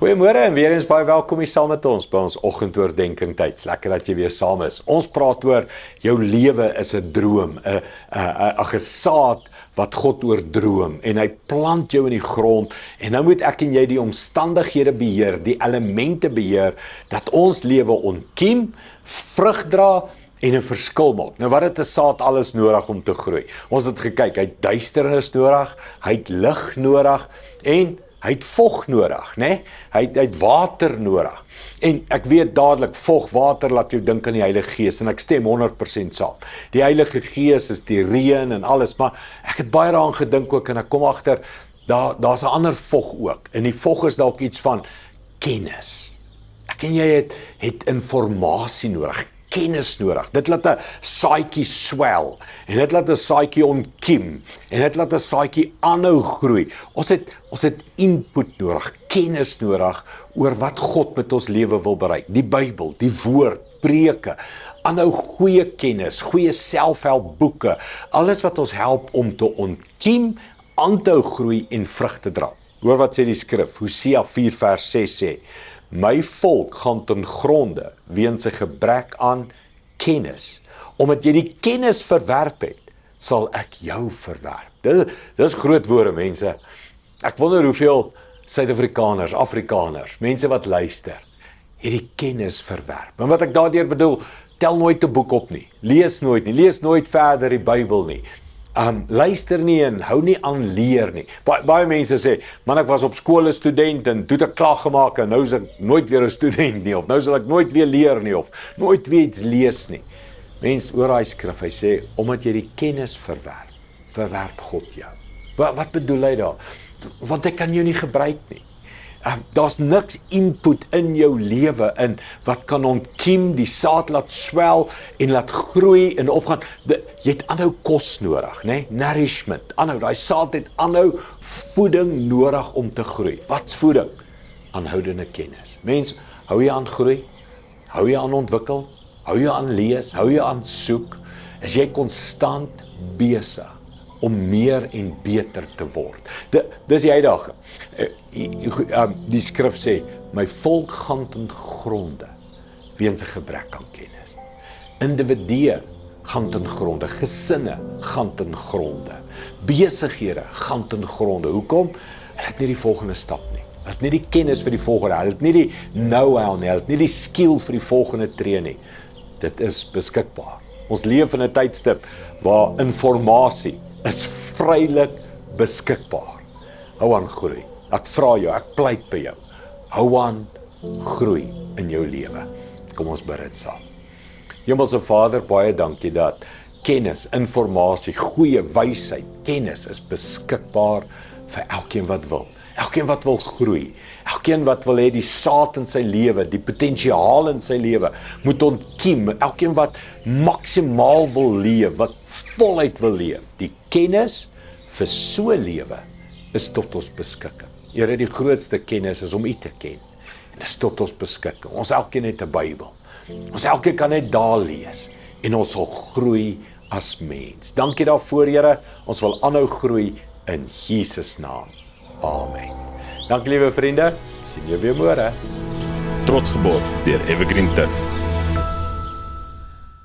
Goeiemôre en weer eens baie welkom hier saam met ons by ons oggendoordenkings tyd. Lekker dat jy weer saam is. Ons praat oor jou lewe is 'n droom, 'n gesaad wat God oordroom en hy plant jou in die grond en nou moet ek en jy die omstandighede beheer, die elemente beheer dat ons lewe ontkiem, vrug dra en 'n verskil maak. Nou wat het 'n saad alles nodig om te groei? Ons het gekyk, hy het duisternis nodig, hy het lig nodig en hy het vog nodig, né? Hy het water nodig. En ek weet dadelik, vog, water laat jou dink aan die Heilige Gees en ek stem 100% saam. Die Heilige Gees is die reën en alles, maar ek het baie daaraan gedink ook en ek kom agter, daar's 'n ander vog ook. En die vog is dalk iets van kennis. Ek en jy het inligting nodig. Kennis nodig. Dit laat 'n saadjie swel en dit laat 'n saadjie ontkiem en dit laat 'n saadjie aanhou groei. Ons het input nodig, kennis nodig oor wat God met ons lewe wil bereik. Die Bybel, die woord, preke, aanhou goeie kennis, goeie selfhelpboeke, alles wat ons help om te ontkiem, aan te hou groei en vrug te dra. Hoor wat sê die skrif, Hosea 4 vers 6 sê: my volk gaan ten gronde weens sy gebrek aan kennis. Omdat jy die kennis verwerp het, sal ek jou verwerp. Dis groot woorde, mense. Ek wonder hoeveel Suid-Afrikaners, Afrikaners, mense wat luister, het die kennis verwerp. En wat ek daardeur bedoel, tel nooit 'n boek op nie. Lees nooit nie. Lees nooit verder die Bybel nie. Luister nie en hou nie aan leer nie. Baie mense sê, man, ek was op skool 'n student en toe het ek klaar gemaak en nou is ek nooit weer 'n student nie, of nou sal ek nooit weer leer nie, of nooit weer iets lees nie. Mens, oor daai skrif, hy sê, omdat jy die kennis verwerp God jou. Wat bedoel hy daar? Want hy kan jou nie gebruik nie. Daar's niks input in jou lewe in wat kan ontkiem, die saad laat swel en laat groei en opgaan. Jy het aanhou kos nodig, né? Nourishment. Aanhou, daai saad het aanhou voeding nodig om te groei. Wat's voeding? Aanhoudende kennis. Mens, hou jy aan groei? Hou jy aan ontwikkel? Hou jy aan lees? Hou jy aan soek? Is jy konstant besig om meer en beter te word? Dis die uitdaging. Die skrif sê, my volk gaan ten gronde weens 'n gebrek aan kennis. Individue gaan ten gronde, gesinne gaan ten gronde, besighede gaan ten gronde. Hoekom? Hulle het nie die volgende stap nie. Hulle het nie die kennis vir die volgende, hulle het nie die know-how nie, hulle het nie die skill vir die volgende tree nie. Dit is beskikbaar. Ons leef in 'n tydstip waar inligting is vrylik beskikbaar. Hou aan groei. Ek vra jou, ek pleit by jou. Hou aan groei in jou lewe. Kom ons bid saam. Hemelse Vader, baie dankie dat kennis, inligting, goeie wysheid, kennis is beskikbaar vir elkeen wat wil. Elkeen wat wil groei. Elkeen wat wil hê die saad in sy lewe, die potensiaal in sy lewe moet ontkiem. Elkeen wat maksimaal wil leef, wat voluit wil leef. Die kennis vir so 'n lewe is tot ons beskikking. Here, die grootste kennis is om U te ken. En dit is tot ons beskikking. Ons elkeen het 'n Bybel. Ons elkeen kan net daar lees en ons sal groei as mens. Dankie daarvoor, Here. Ons wil aanhou groei in Jesus naam. Amen. Dankie liewe vriende. Sien jou weer môre. Trots geborg deur Evergreen Turf.